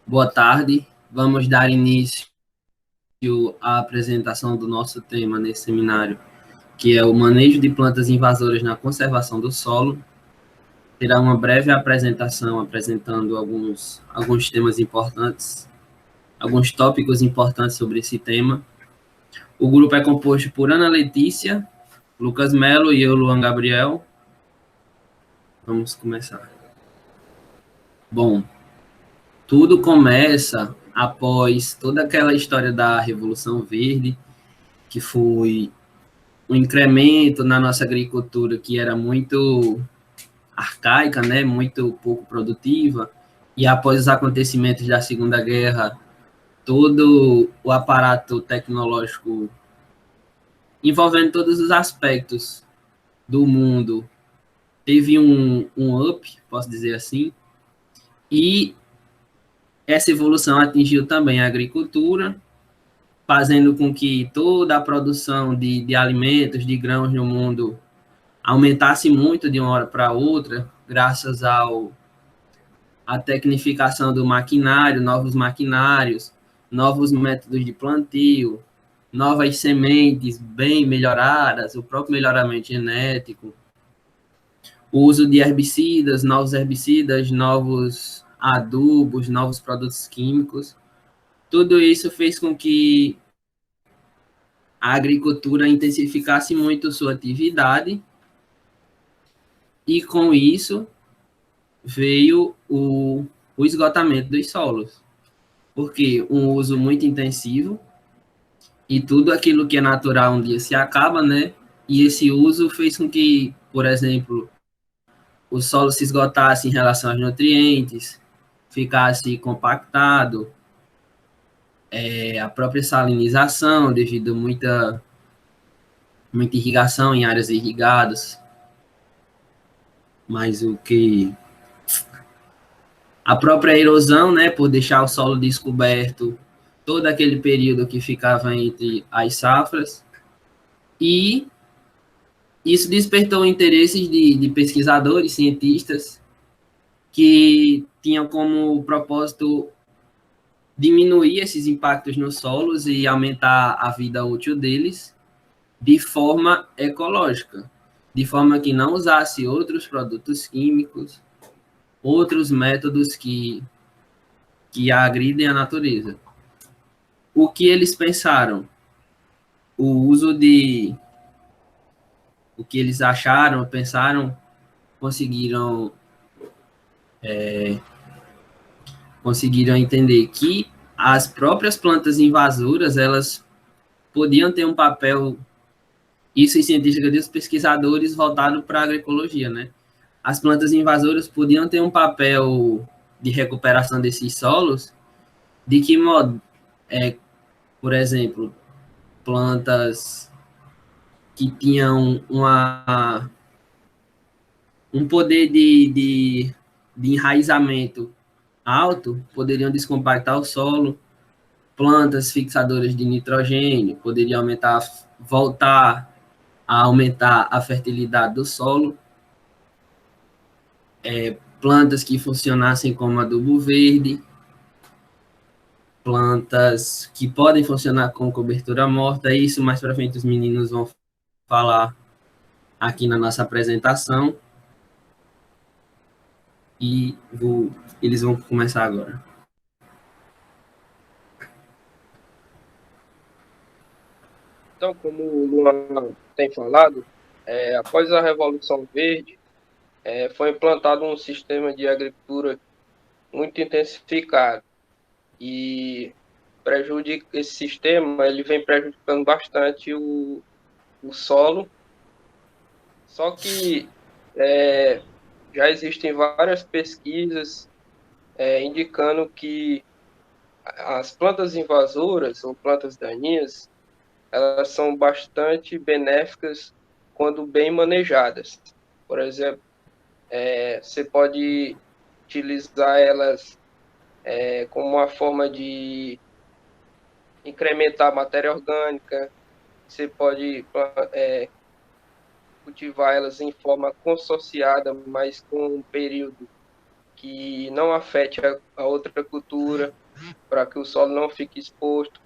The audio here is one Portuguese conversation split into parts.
Boa tarde. Vamos dar início à apresentação do nosso tema nesse seminário, que é o manejo de plantas invasoras na conservação do solo. Terá uma breve apresentação apresentando alguns temas importantes, alguns tópicos importantes sobre esse tema. O grupo é composto por Ana Letícia, Lucas Melo e eu, Luan Gabriel. Vamos começar. Bom, tudo começa após toda aquela história da Revolução Verde, que foi um incremento na nossa agricultura que era muito arcaica, né, muito pouco produtiva, e após os acontecimentos da Segunda Guerra, todo o aparato tecnológico envolvendo todos os aspectos do mundo teve um up, posso dizer assim, e essa evolução atingiu também a agricultura, fazendo com que toda a produção de alimentos, de grãos no mundo aumentasse muito de uma hora para outra, graças à tecnificação do maquinário, novos maquinários, novos métodos de plantio, novas sementes bem melhoradas, o próprio melhoramento genético, o uso de herbicidas, novos adubos, novos produtos químicos. Tudo isso fez com que a agricultura intensificasse muito sua atividade e, com isso, veio o esgotamento dos solos, porque um uso muito intensivo e tudo aquilo que é natural um dia se acaba, né? E esse uso fez com que, por exemplo, o solo se esgotasse em relação aos nutrientes, ficasse compactado, a própria salinização, devido a muita irrigação em áreas irrigadas, mas o que a própria erosão, né, por deixar o solo descoberto todo aquele período que ficava entre as safras, e isso despertou interesses de pesquisadores, cientistas, que tinham como propósito diminuir esses impactos nos solos e aumentar a vida útil deles de forma ecológica, de forma que não usasse outros produtos químicos, outros métodos que agridem a natureza. O que eles pensaram? O uso de... O que eles acharam, pensaram, conseguiram conseguiram entender que as próprias plantas invasoras, elas podiam ter um papel, isso em científica dos pesquisadores voltado para a agroecologia, né? As plantas invasoras podiam ter um papel de recuperação desses solos, de que modo? Por exemplo, plantas que tinham um poder de enraizamento alto, poderiam descompactar o solo, plantas fixadoras de nitrogênio, poderiam voltar a aumentar a fertilidade do solo, plantas que funcionassem como adubo verde, plantas que podem funcionar com cobertura morta, isso mais para frente os meninos vão falar aqui na nossa apresentação, e eles vão começar agora. Então, como o Luan tem falado, após a Revolução Verde, foi implantado um sistema de agricultura muito intensificado e esse sistema ele vem prejudicando bastante o solo. Só que já existem várias pesquisas indicando que as plantas invasoras ou plantas daninhas elas são bastante benéficas quando bem manejadas. Por exemplo, você pode utilizar elas como uma forma de incrementar a matéria orgânica, você pode cultivar elas em forma consorciada, mas com um período que não afete a outra cultura, para que o solo não fique exposto.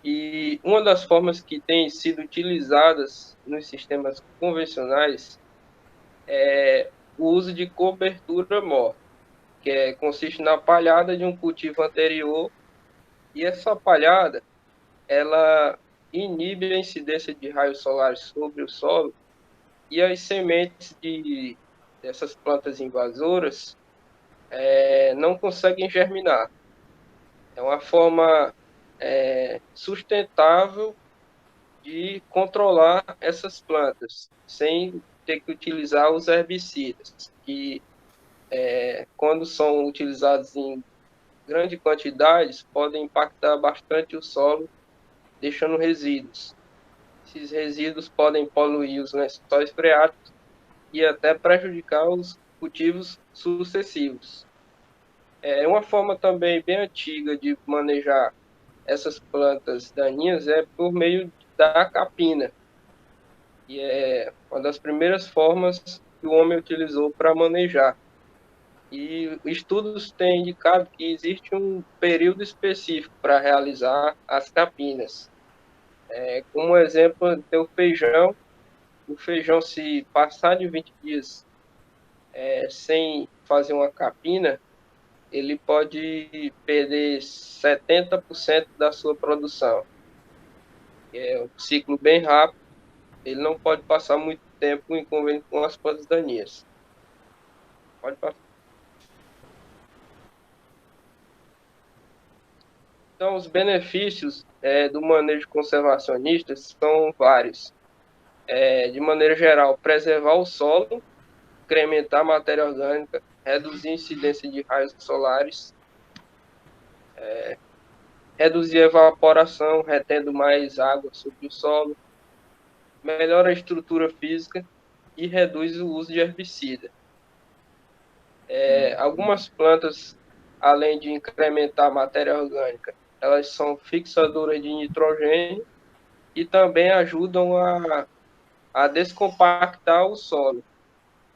E uma das formas que tem sido utilizadas nos sistemas convencionais é o uso de cobertura mor, consiste na palhada de um cultivo anterior, e essa palhada ela inibe a incidência de raios solares sobre o solo, e as sementes dessas plantas invasoras não conseguem germinar. É uma forma sustentável de controlar essas plantas, sem ter que utilizar os herbicidas, que quando são utilizados em grande quantidade, podem impactar bastante o solo, deixando resíduos. Esses resíduos podem poluir os lençóis freáticos e até prejudicar os cultivos sucessivos. É uma forma também bem antiga de manejar essas plantas daninhas é por meio da capina, e é uma das primeiras formas que o homem utilizou para manejar. E estudos têm indicado que existe um período específico para realizar as capinas. Como exemplo, tem o feijão. O feijão, se passar de 20 dias sem fazer uma capina, ele pode perder 70% da sua produção. É um ciclo bem rápido, ele não pode passar muito tempo em convívio com as plantas daninhas. Pode passar. Então, os benefícios do manejo conservacionista são vários. De maneira geral, preservar o solo, incrementar a matéria orgânica, reduzir a incidência de raios solares, reduzir a evaporação, retendo mais água sobre o solo, melhora a estrutura física e reduz o uso de herbicida. Algumas plantas, além de incrementar a matéria orgânica, elas são fixadoras de nitrogênio e também ajudam a descompactar o solo,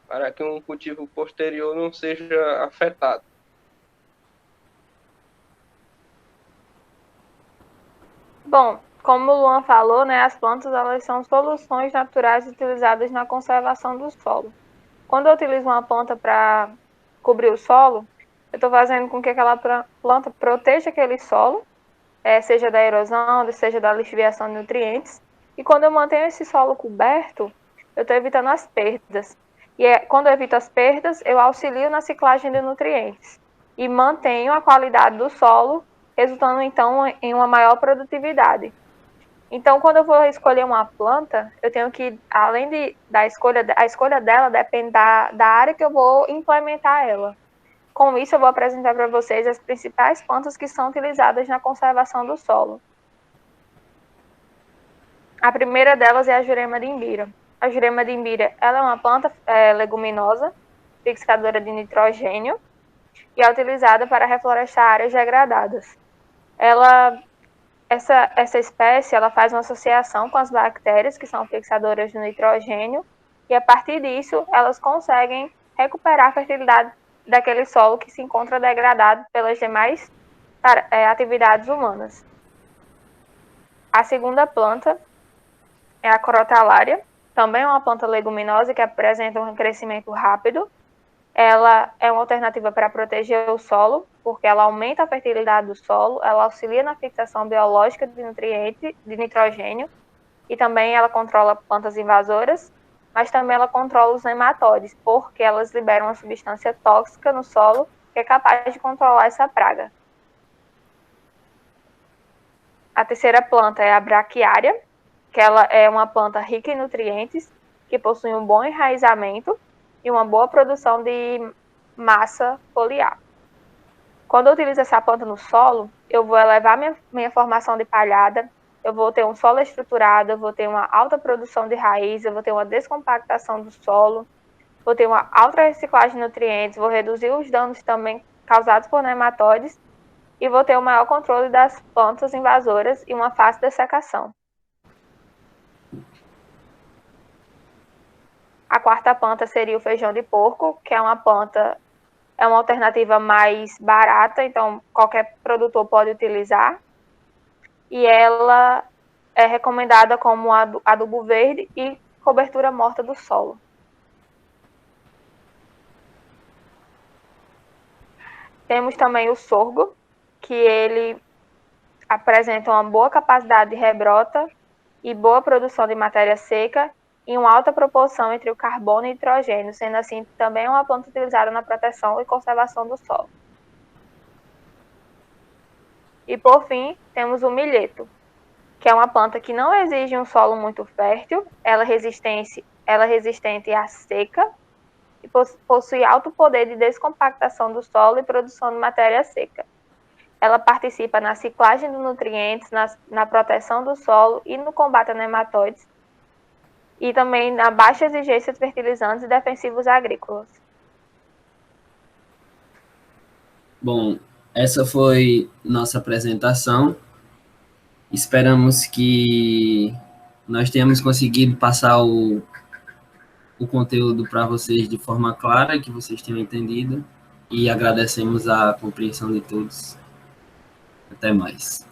para que um cultivo posterior não seja afetado. Bom, como o Luan falou, né, as plantas elas são soluções naturais utilizadas na conservação do solo. Quando eu utilizo uma planta para cobrir o solo, eu estou fazendo com que aquela planta proteja aquele solo, seja da erosão, seja da lixiviação de nutrientes. E quando eu mantenho esse solo coberto, eu estou evitando as perdas. E quando eu evito as perdas, eu auxilio na ciclagem de nutrientes e mantenho a qualidade do solo, resultando então em uma maior produtividade. Então, quando eu vou escolher uma planta, eu tenho que, além da escolha, a escolha dela depende da área que eu vou implementar ela. Com isso, eu vou apresentar para vocês as principais plantas que são utilizadas na conservação do solo. A primeira delas é a Jurema de Imbira. A Jurema de Imbira ela é uma planta leguminosa, fixadora de nitrogênio, e é utilizada para reflorestar áreas degradadas. Essa espécie ela faz uma associação com as bactérias, que são fixadoras de nitrogênio, e a partir disso elas conseguem recuperar a fertilidade daquele solo que se encontra degradado pelas demais atividades humanas. A segunda planta é a Crotalária, também é uma planta leguminosa que apresenta um crescimento rápido. Ela é uma alternativa para proteger o solo, porque ela aumenta a fertilidade do solo, ela auxilia na fixação biológica de nutrientes, de nitrogênio, e também ela controla plantas invasoras, mas também ela controla os nematóides, porque elas liberam uma substância tóxica no solo que é capaz de controlar essa praga. A terceira planta é a Braquiária, que ela é uma planta rica em nutrientes, que possui um bom enraizamento e uma boa produção de massa foliar. Quando eu utilizo essa planta no solo, eu vou elevar minha formação de palhada, eu vou ter um solo estruturado, eu vou ter uma alta produção de raiz, eu vou ter uma descompactação do solo, vou ter uma alta reciclagem de nutrientes, vou reduzir os danos também causados por nematóides e vou ter um maior controle das plantas invasoras e uma fácil dessecação. A quarta planta seria o feijão de porco, que é uma planta é uma alternativa mais barata, então qualquer produtor pode utilizar. E ela é recomendada como adubo verde e cobertura morta do solo. Temos também o sorgo, que ele apresenta uma boa capacidade de rebrota e boa produção de matéria seca em uma alta proporção entre o carbono e nitrogênio, sendo assim também uma planta utilizada na proteção e conservação do solo. E por fim, temos o milheto, que é uma planta que não exige um solo muito fértil, ela é resistente à seca e possui alto poder de descompactação do solo e produção de matéria seca. Ela participa na ciclagem de nutrientes, na proteção do solo e no combate a nematóides, e também na baixa exigência de fertilizantes e defensivos agrícolas. Bom, essa foi nossa apresentação. Esperamos que nós tenhamos conseguido passar o conteúdo para vocês de forma clara, que vocês tenham entendido, e agradecemos a compreensão de todos. Até mais.